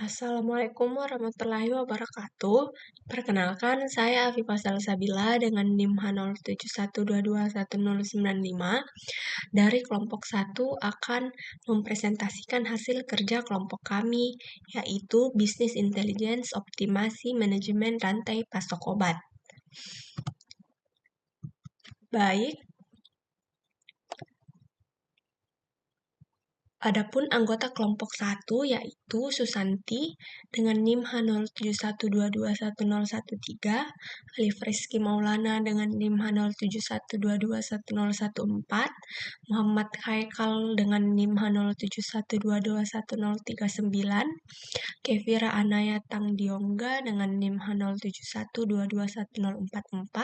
Assalamualaikum warahmatullahi wabarakatuh. Perkenalkan, saya Afifah Salsabila dengan NIM H071221095 dari kelompok 1 akan mempresentasikan hasil kerja kelompok kami, yaitu Bisnis Intelligence Optimasi Manajemen Rantai Pasok Obat. Baik, adapun anggota kelompok 1 yaitu Susanti dengan NIM H071221013, Alif Rizky Maulana dengan NIM H071221014, Muhammad Haikal dengan NIM H071221039, Kevira Anaya Tangdiongga dengan NIM H071221044,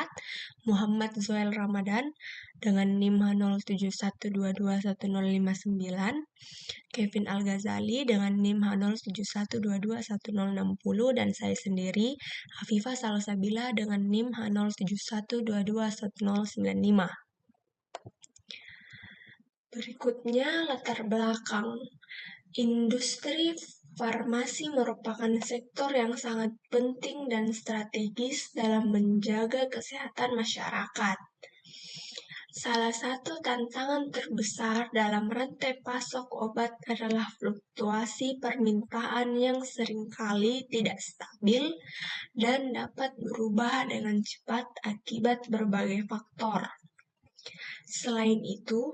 Muhammad Zoel Ramadan dengan NIM H071221059, Kevin Al-Ghazali dengan NIM H071221060, dan saya sendiri, Afifah Salsabila dengan NIM H071221095. Berikutnya latar belakang. Industri farmasi merupakan sektor yang sangat penting dan strategis dalam menjaga kesehatan masyarakat. Salah satu tantangan terbesar dalam rantai pasok obat adalah fluktuasi permintaan yang seringkali tidak stabil dan dapat berubah dengan cepat akibat berbagai faktor. Selain itu,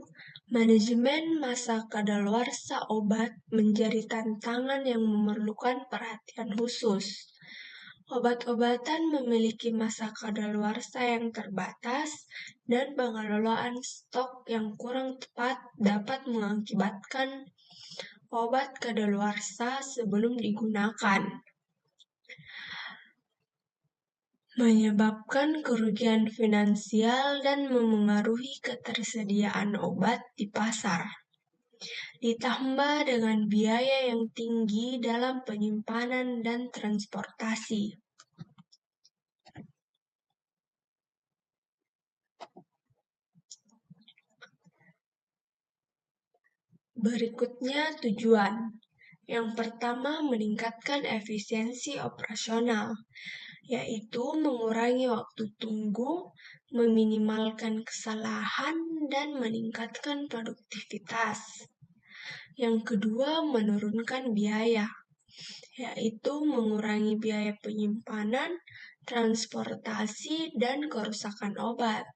manajemen masa kadaluarsa obat menjadi tantangan yang memerlukan perhatian khusus. Obat-obatan memiliki masa kadaluarsa yang terbatas dan pengelolaan stok yang kurang tepat dapat mengakibatkan obat kadaluarsa sebelum digunakan, menyebabkan kerugian finansial dan memengaruhi ketersediaan obat di pasar. Ditambah dengan biaya yang tinggi dalam penyimpanan dan transportasi. Berikutnya tujuan. Yang pertama, meningkatkan efisiensi operasional, yaitu mengurangi waktu tunggu, meminimalkan kesalahan, dan meningkatkan produktivitas. Yang kedua, menurunkan biaya, yaitu mengurangi biaya penyimpanan, transportasi, dan kerusakan obat.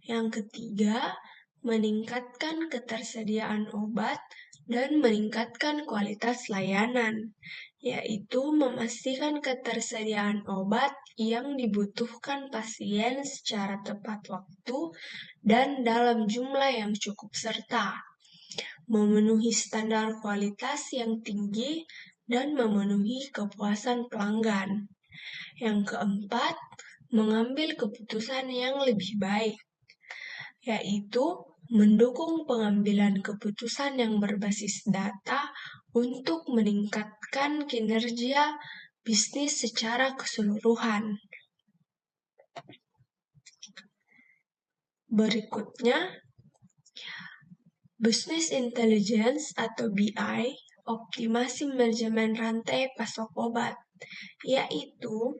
Yang ketiga, meningkatkan ketersediaan obat dan meningkatkan kualitas layanan, yaitu memastikan ketersediaan obat yang dibutuhkan pasien secara tepat waktu dan dalam jumlah yang cukup serta memenuhi standar kualitas yang tinggi dan memenuhi kepuasan pelanggan. Yang keempat, mengambil keputusan yang lebih baik, yaitu mendukung pengambilan keputusan yang berbasis data untuk meningkatkan kinerja bisnis secara keseluruhan. Berikutnya, Business Intelligence atau BI, optimasi manajemen rantai pasok obat, yaitu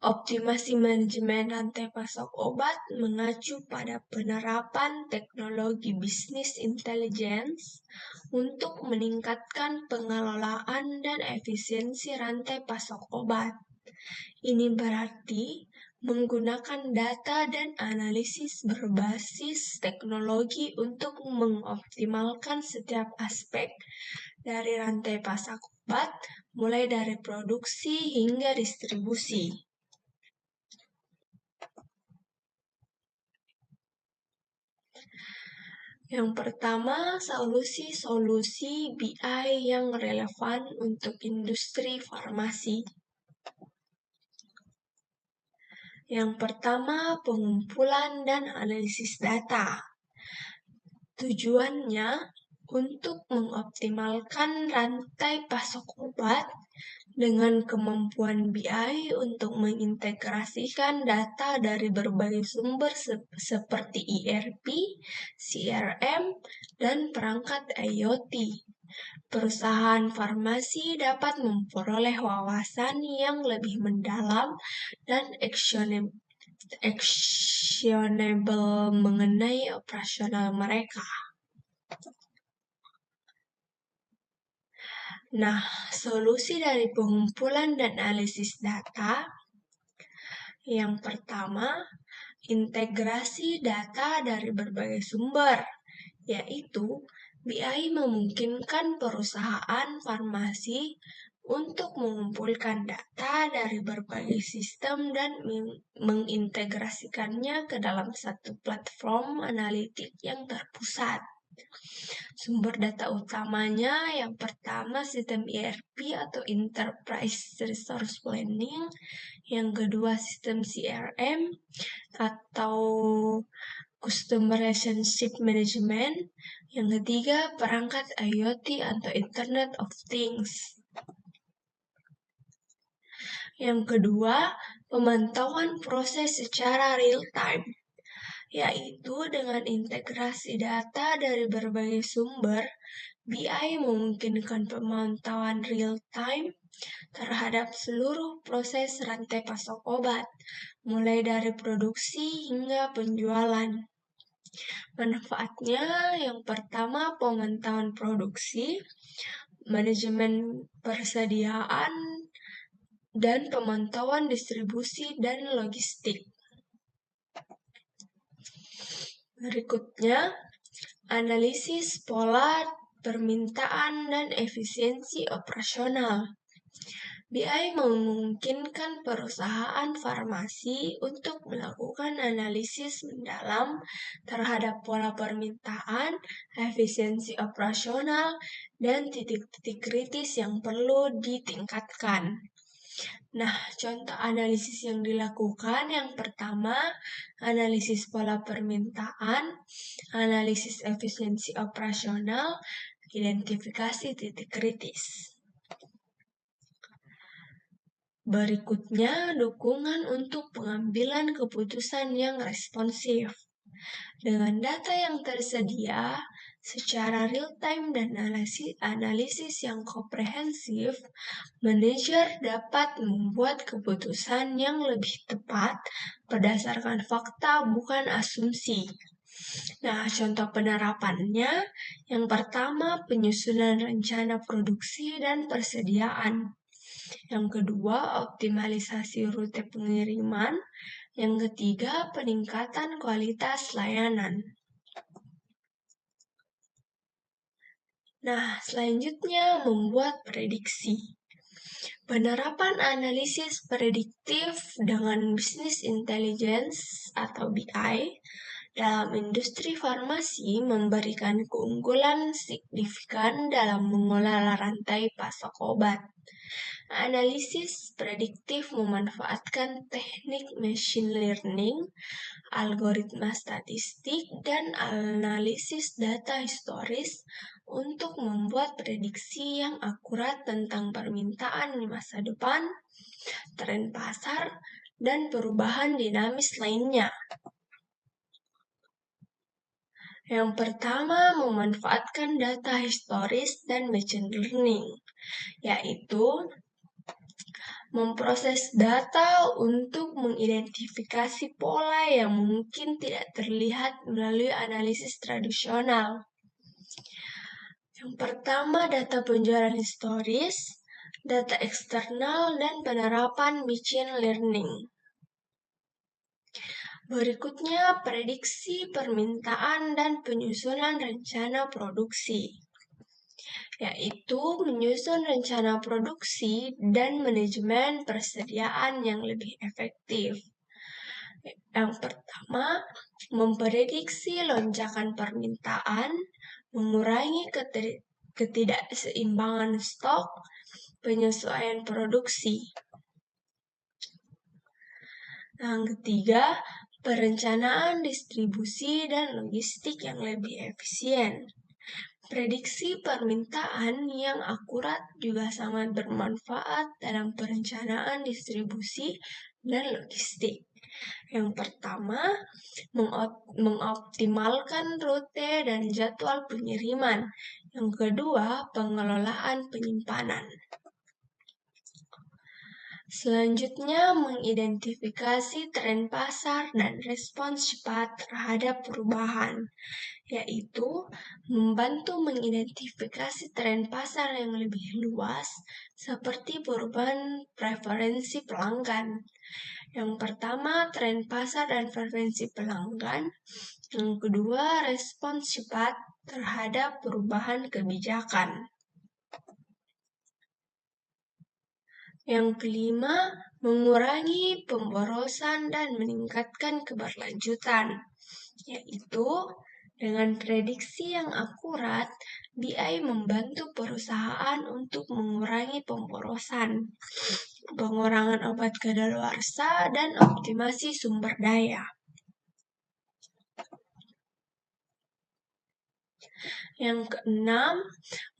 optimasi manajemen rantai pasok obat mengacu pada penerapan teknologi bisnis intelligence untuk meningkatkan pengelolaan dan efisiensi rantai pasok obat. Ini berarti menggunakan data dan analisis berbasis teknologi untuk mengoptimalkan setiap aspek dari rantai pasok obat, mulai dari produksi hingga distribusi. Yang pertama, solusi-solusi BI yang relevan untuk industri farmasi. Yang pertama, pengumpulan dan analisis data. Tujuannya untuk mengoptimalkan rantai pasok obat dengan kemampuan BI untuk mengintegrasikan data dari berbagai sumber seperti ERP, CRM, dan perangkat IoT. Perusahaan farmasi dapat memperoleh wawasan yang lebih mendalam dan actionable mengenai operasional mereka. Nah, solusi dari pengumpulan dan analisis data yang pertama, integrasi data dari berbagai sumber, yaitu BI memungkinkan perusahaan farmasi untuk mengumpulkan data dari berbagai sistem dan mengintegrasikannya ke dalam satu platform analitik yang terpusat. Sumber data utamanya yang pertama sistem ERP atau Enterprise Resource Planning, yang kedua sistem CRM atau Customer Relationship Management, yang ketiga perangkat IoT atau Internet of Things. Yang kedua, pemantauan proses secara real time, yaitu dengan integrasi data dari berbagai sumber, BI memungkinkan pemantauan real time terhadap seluruh proses rantai pasok obat, mulai dari produksi hingga penjualan. Manfaatnya yang pertama, pemantauan produksi, manajemen persediaan, dan pemantauan distribusi dan logistik. Berikutnya, analisis pola permintaan dan efisiensi operasional. BI memungkinkan perusahaan farmasi untuk melakukan analisis mendalam terhadap pola permintaan, efisiensi operasional, dan titik-titik kritis yang perlu ditingkatkan. Nah, contoh analisis yang dilakukan yang pertama, analisis pola permintaan, analisis efisiensi operasional, identifikasi titik kritis. Berikutnya, dukungan untuk pengambilan keputusan yang responsif. Dengan data yang tersedia, secara real-time dan analisis yang komprehensif, manajer dapat membuat keputusan yang lebih tepat berdasarkan fakta, bukan asumsi. Nah, contoh penerapannya, yang pertama, penyusunan rencana produksi dan persediaan. Yang kedua, optimalisasi rute pengiriman. Yang ketiga, peningkatan kualitas layanan. Nah, selanjutnya membuat prediksi. Penerapan analisis prediktif dengan business intelligence atau BI dalam industri farmasi memberikan keunggulan signifikan dalam mengelola rantai pasok obat. Analisis prediktif memanfaatkan teknik machine learning, algoritma statistik, dan analisis data historis untuk membuat prediksi yang akurat tentang permintaan di masa depan, tren pasar, dan perubahan dinamis lainnya. Yang pertama, memanfaatkan data historis dan machine learning, yaitu memproses data untuk mengidentifikasi pola yang mungkin tidak terlihat melalui analisis tradisional. Yang pertama, data penjualan historis, data eksternal, dan penerapan machine learning. Berikutnya, prediksi permintaan dan penyusunan rencana produksi, yaitu menyusun rencana produksi dan manajemen persediaan yang lebih efektif. Yang pertama, memprediksi lonjakan permintaan, mengurangi ketidakseimbangan stok, penyesuaian produksi. Yang ketiga, perencanaan distribusi dan logistik yang lebih efisien. Prediksi permintaan yang akurat juga sangat bermanfaat dalam perencanaan distribusi dan logistik. Yang pertama, mengoptimalkan rute dan jadwal pengiriman. Yang kedua, pengelolaan penyimpanan. Selanjutnya, mengidentifikasi tren pasar dan respons cepat terhadap perubahan, yaitu membantu mengidentifikasi tren pasar yang lebih luas, seperti perubahan preferensi pelanggan. Yang pertama, tren pasar dan preferensi pelanggan. Yang kedua, respons cepat terhadap perubahan kebijakan. Yang kelima, mengurangi pemborosan dan meningkatkan keberlanjutan, yaitu dengan prediksi yang akurat, BI membantu perusahaan untuk mengurangi pemborosan, pengurangan obat kadaluarsa, dan optimasi sumber daya. Yang keenam,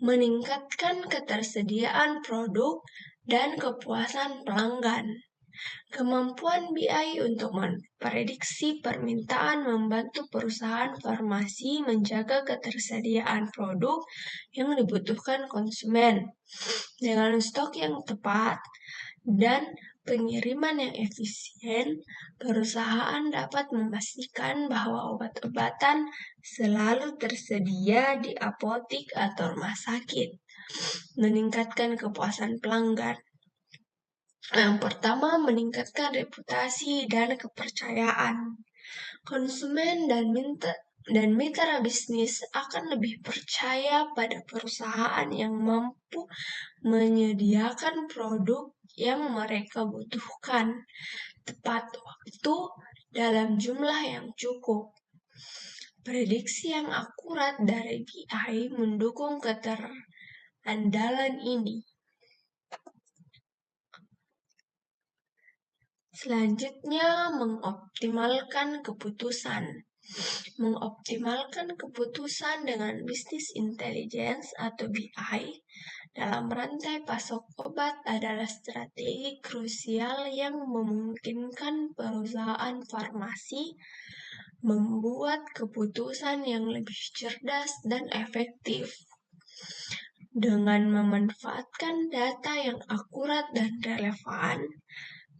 meningkatkan ketersediaan produk dan kepuasan pelanggan. Kemampuan BI untuk memprediksi permintaan membantu perusahaan farmasi menjaga ketersediaan produk yang dibutuhkan konsumen. Dengan stok yang tepat dan pengiriman yang efisien, perusahaan dapat memastikan bahwa obat-obatan selalu tersedia di apotik atau rumah sakit, meningkatkan kepuasan pelanggan. Yang pertama, meningkatkan reputasi dan kepercayaan. Konsumen dan mitra bisnis akan lebih percaya pada perusahaan yang mampu menyediakan produk yang mereka butuhkan tepat waktu dalam jumlah yang cukup. Prediksi yang akurat dari BI mendukung keterandalan ini. Selanjutnya, mengoptimalkan keputusan. Mengoptimalkan keputusan dengan bisnis intelligence atau BI dalam rantai pasok obat adalah strategi krusial yang memungkinkan perusahaan farmasi membuat keputusan yang lebih cerdas dan efektif. Dengan memanfaatkan data yang akurat dan relevan,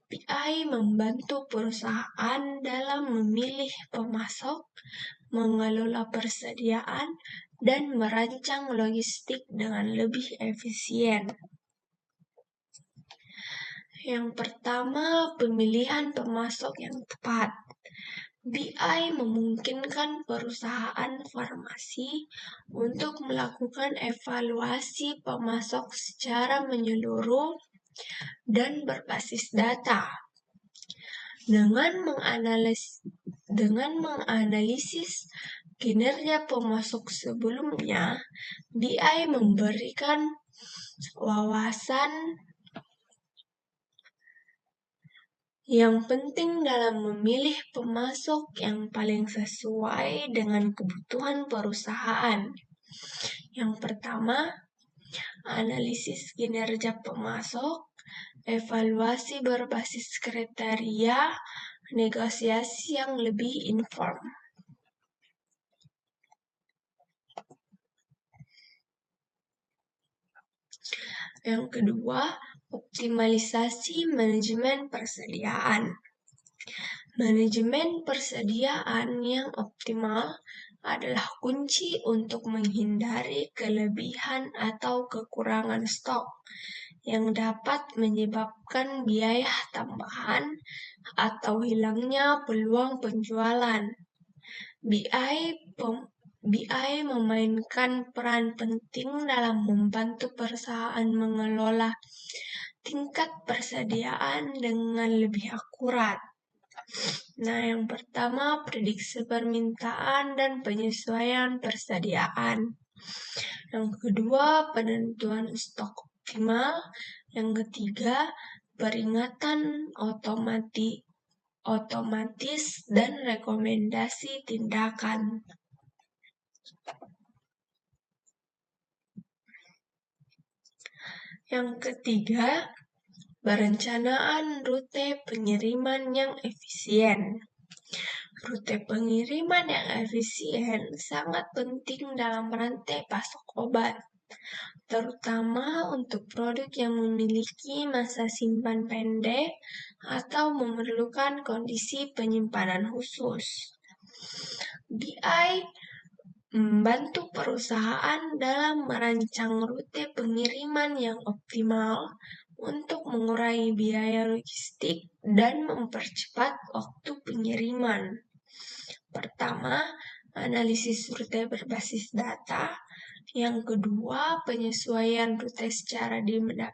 BI membantu perusahaan dalam memilih pemasok, mengelola persediaan, dan merancang logistik dengan lebih efisien. Yang pertama, pemilihan pemasok yang tepat. BI memungkinkan perusahaan farmasi untuk melakukan evaluasi pemasok secara menyeluruh dan berbasis data. Dengan menganalisis kinerja pemasok sebelumnya, BI memberikan wawasan yang penting dalam memilih pemasok yang paling sesuai dengan kebutuhan perusahaan. Yang pertama, analisis kinerja pemasok, evaluasi berbasis kriteria, negosiasi yang lebih inform. Yang kedua, optimalisasi manajemen persediaan. Manajemen persediaan yang optimal adalah kunci untuk menghindari kelebihan atau kekurangan stok yang dapat menyebabkan biaya tambahan atau hilangnya peluang penjualan. BI memainkan peran penting dalam membantu perusahaan mengelola tingkat persediaan dengan lebih akurat. Nah, yang pertama, prediksi permintaan dan penyesuaian persediaan. Yang kedua, penentuan stok optimal. Yang ketiga, peringatan otomatis dan rekomendasi tindakan. Yang ketiga, Perencanaan rute pengiriman yang efisien. Rute pengiriman yang efisien sangat penting dalam rantai pasok obat, terutama untuk produk yang memiliki masa simpan pendek atau memerlukan kondisi penyimpanan khusus. BI membantu perusahaan dalam merancang rute pengiriman yang optimal untuk mengurangi biaya logistik dan mempercepat waktu pengiriman. Pertama, analisis rute berbasis data. Yang kedua, penyesuaian rute secara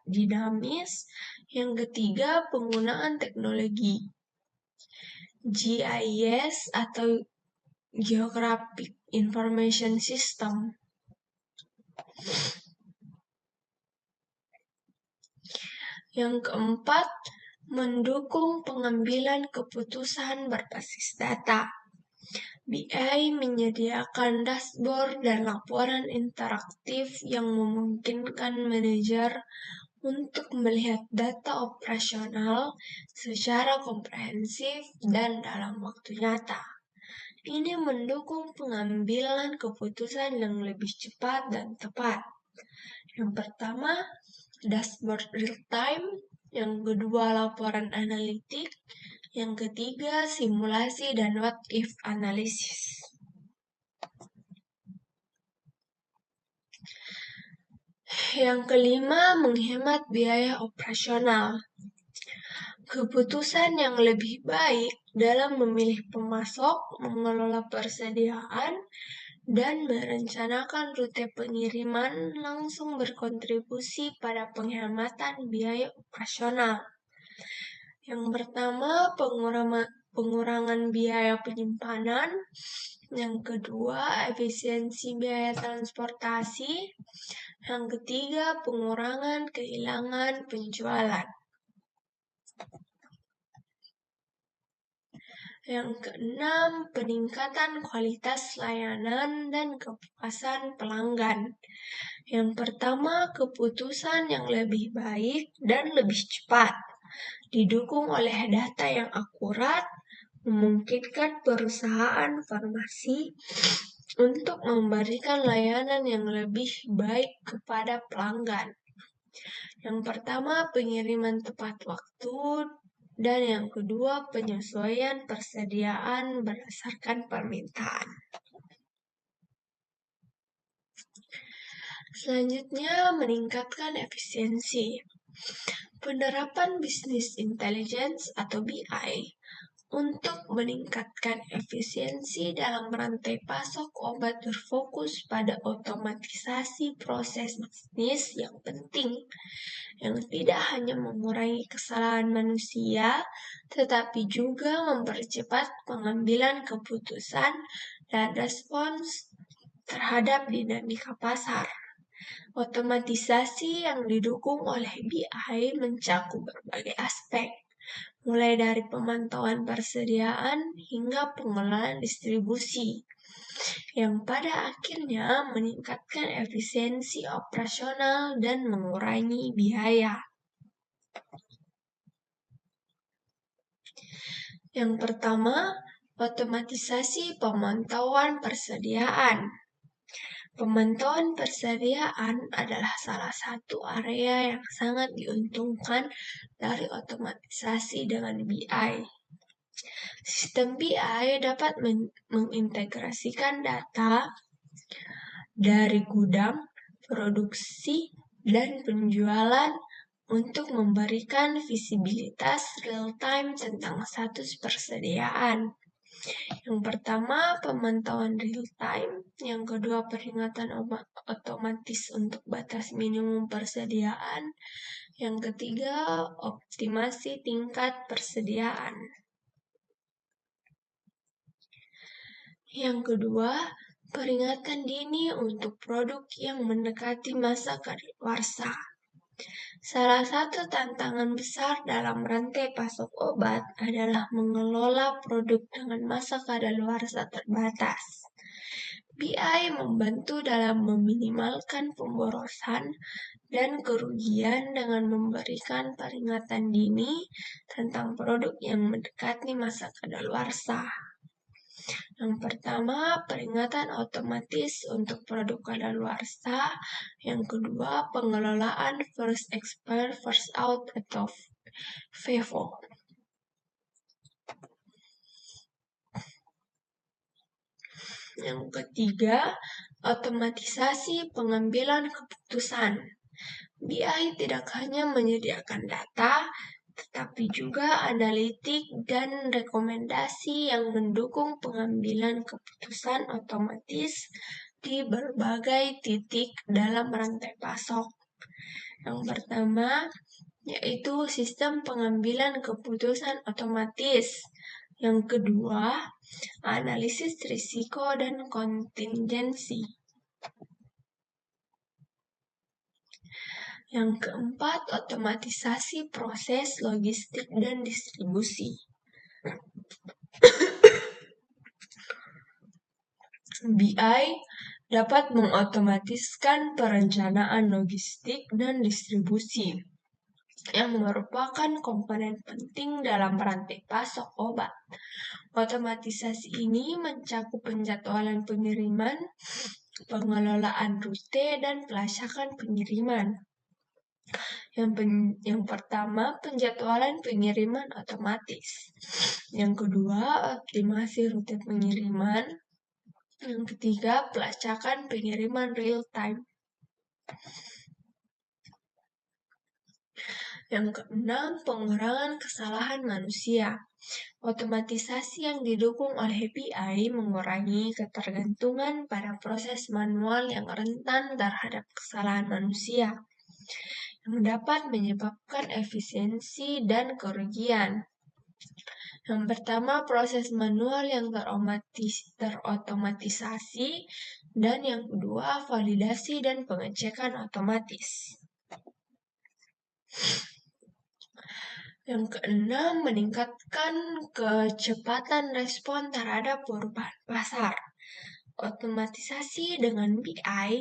dinamis. Yang ketiga, penggunaan teknologi GIS atau Geographic Information System. Yang keempat, mendukung pengambilan keputusan berbasis data. BI menyediakan dashboard dan laporan interaktif yang memungkinkan manajer untuk melihat data operasional secara komprehensif dan dalam waktu nyata. Ini mendukung pengambilan keputusan yang lebih cepat dan tepat. Yang pertama, dashboard real time. Yang kedua, laporan analitik. Yang ketiga, simulasi dan what if analisis. Yang kelima, menghemat biaya operasional. Keputusan yang lebih baik dalam memilih pemasok, mengelola persediaan, dan merencanakan rute pengiriman langsung berkontribusi pada penghematan biaya operasional. Yang pertama, pengurangan biaya penyimpanan. Yang kedua, efisiensi biaya transportasi. Yang ketiga, pengurangan kehilangan penjualan. Yang keenam, peningkatan kualitas layanan dan kepuasan pelanggan. Yang pertama, keputusan yang lebih baik dan lebih cepat, didukung oleh data yang akurat, memungkinkan perusahaan farmasi untuk memberikan layanan yang lebih baik kepada pelanggan. Yang pertama, pengiriman tepat waktu, dan yang kedua, penyesuaian persediaan berdasarkan permintaan. Selanjutnya, meningkatkan efisiensi. Penerapan Business Intelligence atau BI untuk meningkatkan efisiensi dalam rantai pasok obat berfokus pada otomatisasi proses bisnis yang penting, yang tidak hanya mengurangi kesalahan manusia, tetapi juga mempercepat pengambilan keputusan dan respons terhadap dinamika pasar. Otomatisasi yang didukung oleh BI mencakup berbagai aspek, mulai dari pemantauan persediaan hingga pengelolaan distribusi, yang pada akhirnya meningkatkan efisiensi operasional dan mengurangi biaya. Yang pertama, otomatisasi pemantauan persediaan. Pemantauan persediaan adalah salah satu area yang sangat diuntungkan dari otomatisasi dengan BI. Sistem BI dapat mengintegrasikan data dari gudang, produksi, dan penjualan untuk memberikan visibilitas real-time tentang status persediaan. Yang pertama, pemantauan real-time. Yang kedua, peringatan otomatis untuk batas minimum persediaan. Yang ketiga, optimasi tingkat persediaan. Yang kedua, peringatan dini untuk produk yang mendekati masa kadaluarsa. Salah satu tantangan besar dalam rantai pasok obat adalah mengelola produk dengan masa kadaluarsa terbatas. BI membantu dalam meminimalkan pemborosan dan kerugian dengan memberikan peringatan dini tentang produk yang mendekati masa kadaluarsa. Yang pertama, peringatan otomatis untuk produk kadaluarsa. Yang kedua, pengelolaan first expire, first out atau FIFO. Yang ketiga, otomatisasi pengambilan keputusan. BI tidak hanya menyediakan data, tetapi juga analitik dan rekomendasi yang mendukung pengambilan keputusan otomatis di berbagai titik dalam rantai pasok. Yang pertama, yaitu sistem pengambilan keputusan otomatis. Yang kedua, analisis risiko dan kontingensi. Yang keempat, otomatisasi proses logistik dan distribusi. BI dapat mengotomatiskan perencanaan logistik dan distribusi, yang merupakan komponen penting dalam rantai pasok obat. Otomatisasi ini mencakup penjadwalan pengiriman, pengelolaan rute, dan pelacakan pengiriman. Yang pertama, penjadwalan pengiriman otomatis. Yang kedua, optimasi rute pengiriman. Yang ketiga, pelacakan pengiriman real time. Yang keenam, pengurangan kesalahan manusia. Otomatisasi yang didukung oleh BI mengurangi ketergantungan pada proses manual yang rentan terhadap kesalahan manusia, yang dapat menyebabkan efisiensi dan kerugian. Yang pertama, proses manual yang terotomatisasi, dan yang kedua, validasi dan pengecekan otomatis. Yang keenam, meningkatkan kecepatan respon terhadap perubahan pasar. Otomatisasi dengan BI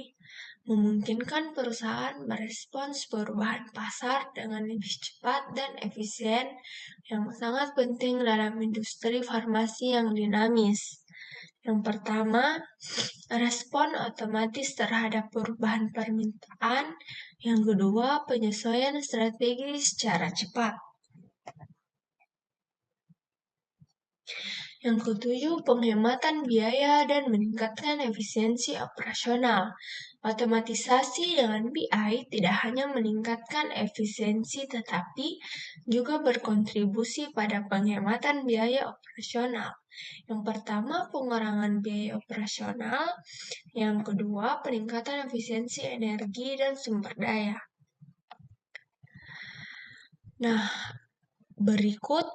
memungkinkan perusahaan merespons perubahan pasar dengan lebih cepat dan efisien, yang sangat penting dalam industri farmasi yang dinamis. Yang pertama, respon otomatis terhadap perubahan permintaan. Yang kedua, penyesuaian strategi secara cepat. Yang ketujuh, penghematan biaya dan meningkatkan efisiensi operasional. Otomatisasi dengan BI tidak hanya meningkatkan efisiensi tetapi juga berkontribusi pada penghematan biaya operasional. Yang pertama, pengurangan biaya operasional. Yang kedua, peningkatan efisiensi energi dan sumber daya. Nah, berikut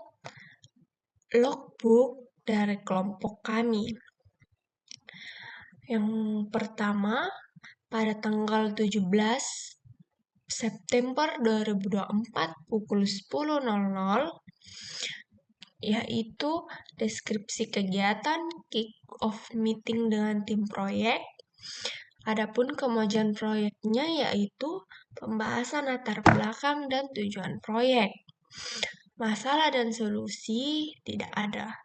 logbook dari kelompok kami. Yang pertama, pada tanggal 17 September 2024 pukul 10.00, yaitu deskripsi kegiatan kick-off meeting dengan tim proyek. Adapun kemajuan proyeknya yaitu pembahasan latar belakang dan tujuan proyek. Masalah dan solusi tidak ada.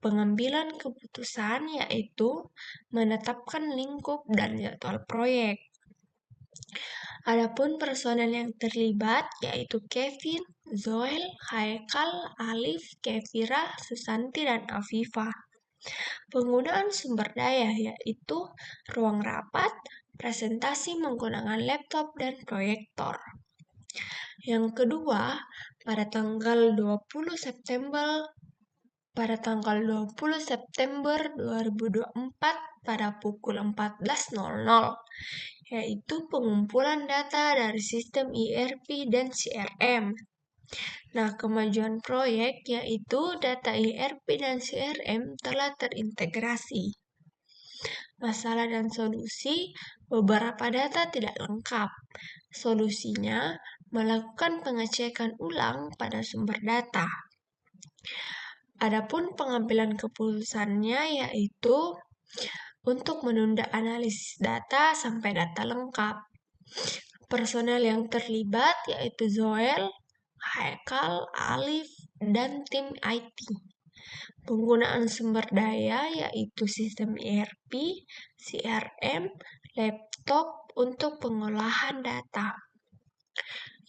Pengambilan keputusan yaitu menetapkan lingkup dan jadwal proyek. Adapun personel yang terlibat yaitu Kevin, Zoel, Haikal, Alif, Kevira, Susanti, dan Afifa. Penggunaan sumber daya yaitu ruang rapat, presentasi menggunakan laptop dan proyektor. Yang kedua, pada tanggal 20 September 2024 pada pukul 14.00, yaitu pengumpulan data dari sistem ERP dan CRM. Nah, kemajuan proyek yaitu data ERP dan CRM telah terintegrasi. Masalah dan solusi, beberapa data tidak lengkap. Solusinya, melakukan pengecekan ulang pada sumber data. Adapun pengambilan keputusannya yaitu untuk menunda analisis data sampai data lengkap. Personel yang terlibat yaitu Zoel, Haikal, Alif, dan tim IT. Penggunaan sumber daya yaitu sistem ERP, CRM, laptop untuk pengolahan data.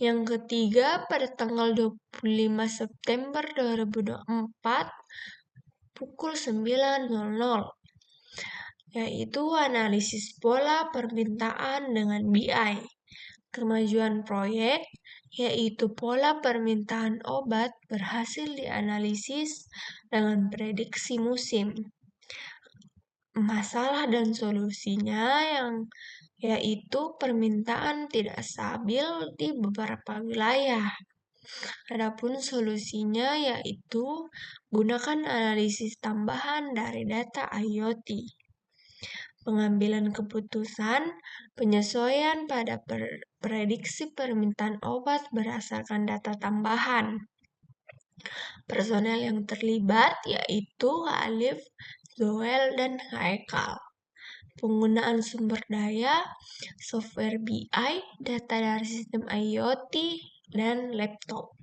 Yang ketiga, pada tanggal 25 September 2024 pukul 9.00, yaitu analisis pola permintaan dengan BI. Kemajuan proyek, yaitu pola permintaan obat berhasil dianalisis dengan prediksi musim. Masalah dan solusinya yaitu permintaan tidak stabil di beberapa wilayah. Adapun solusinya yaitu gunakan analisis tambahan dari data IoT. Pengambilan keputusan, penyesuaian pada prediksi permintaan obat berdasarkan data tambahan. Personel yang terlibat yaitu Alif, Zoel, dan Haikal. Penggunaan sumber daya, software BI, data dari sistem IoT, dan laptop.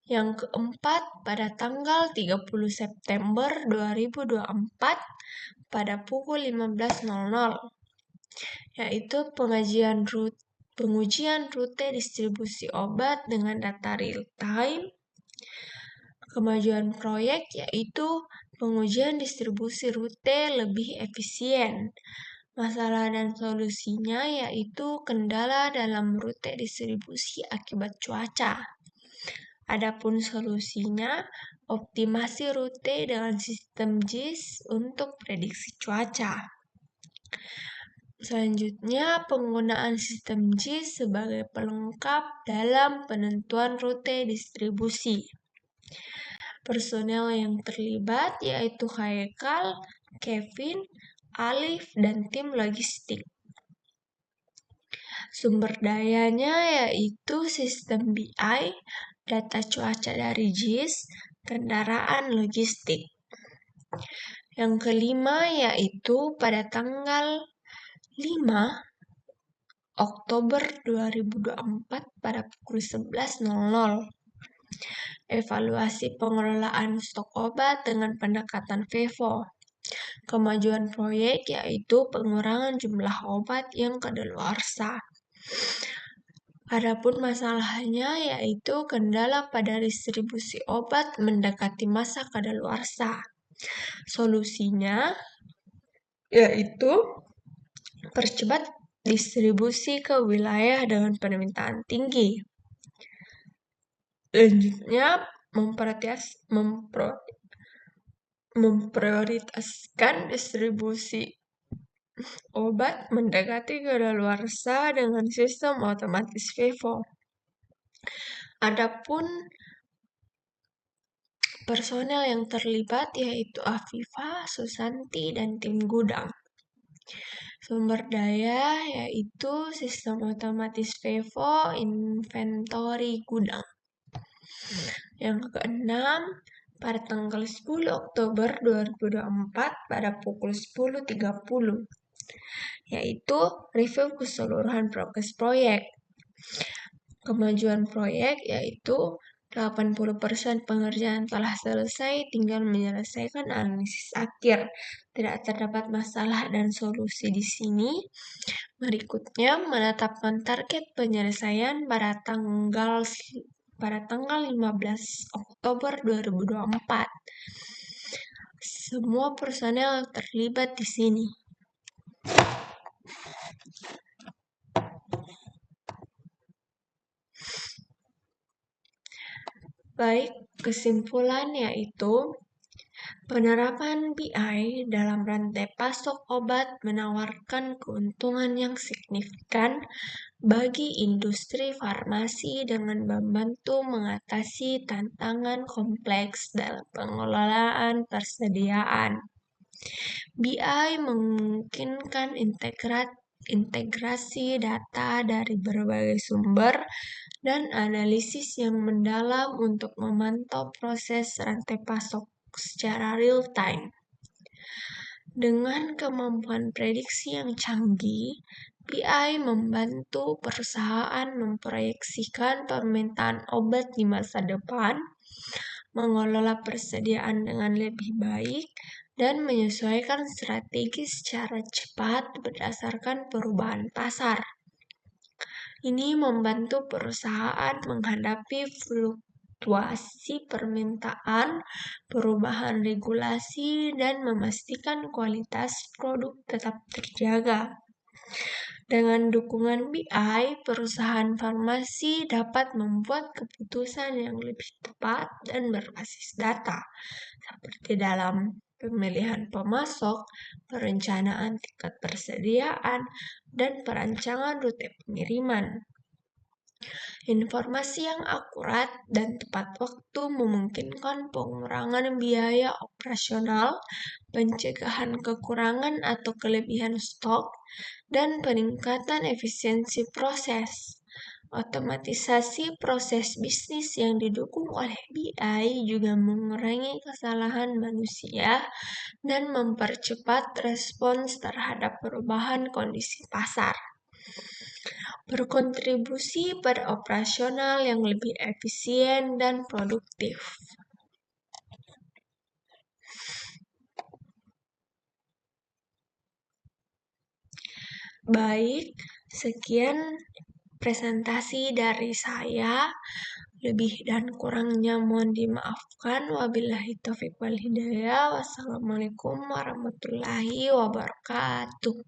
Yang keempat, pada tanggal 30 September 2024 pada pukul 15.00, yaitu pengujian rute distribusi obat dengan data real time. Kemajuan proyek yaitu pengujian distribusi rute lebih efisien. Masalah dan solusinya yaitu kendala dalam rute distribusi akibat cuaca. Adapun solusinya, optimasi rute dengan sistem JIS untuk prediksi cuaca. Selanjutnya, penggunaan sistem JIS sebagai pelengkap dalam penentuan rute distribusi. Personel yang terlibat yaitu Haikal, Kevin, Alif, dan tim logistik. Sumber dayanya yaitu sistem BI, data cuaca dari JIS, kendaraan logistik. Yang kelima yaitu pada tanggal 5 Oktober 2024 pada pukul 11.00. Evaluasi pengelolaan stok obat dengan pendekatan FIFO. Kemajuan proyek yaitu pengurangan jumlah obat yang kadaluarsa. Adapun masalahnya yaitu kendala pada distribusi obat mendekati masa kadaluarsa. Solusinya yaitu percepat distribusi ke wilayah dengan permintaan tinggi. Selanjutnya, memprioritaskan distribusi obat mendekati kadaluarsa dengan sistem otomatis FIFO. Adapun personel yang terlibat yaitu Afifa, Susanti, dan tim gudang. Sumber daya yaitu sistem otomatis FIFO, inventory gudang. Yang keenam, pada tanggal 10 Oktober 2024 pada pukul 10.30, yaitu review keseluruhan progres proyek. Kemajuan proyek yaitu 80% pengerjaan telah selesai, tinggal menyelesaikan analisis akhir. Tidak terdapat masalah dan solusi di sini. Berikutnya, menetapkan target penyelesaian pada tanggal 15 Oktober 2024. Semua personel terlibat di sini. Baik, kesimpulan yaitu penerapan BI dalam rantai pasok obat menawarkan keuntungan yang signifikan bagi industri farmasi dengan membantu mengatasi tantangan kompleks dalam pengelolaan persediaan. BI memungkinkan integrasi data dari berbagai sumber dan analisis yang mendalam untuk memantau proses rantai pasok secara real time. Dengan kemampuan prediksi yang canggih, BI membantu perusahaan memproyeksikan permintaan obat di masa depan, mengelola persediaan dengan lebih baik, dan menyesuaikan strategi secara cepat berdasarkan perubahan pasar. Ini membantu perusahaan menghadapi fluktuasi permintaan, perubahan regulasi, dan memastikan kualitas produk tetap terjaga. Dengan dukungan BI, perusahaan farmasi dapat membuat keputusan yang lebih tepat dan berbasis data, seperti dalam pemilihan pemasok, perencanaan tingkat persediaan, dan perancangan rute pengiriman. Informasi yang akurat dan tepat waktu memungkinkan pengurangan biaya operasional, pencegahan kekurangan atau kelebihan stok, dan peningkatan efisiensi proses. Otomatisasi proses bisnis yang didukung oleh BI juga mengurangi kesalahan manusia dan mempercepat respons terhadap perubahan kondisi pasar, berkontribusi pada operasional yang lebih efisien dan produktif. Baik, sekian presentasi dari saya. Lebih dan kurangnya mohon dimaafkan. Wabillahi taufiq wal hidayah. Wassalamualaikum warahmatullahi wabarakatuh.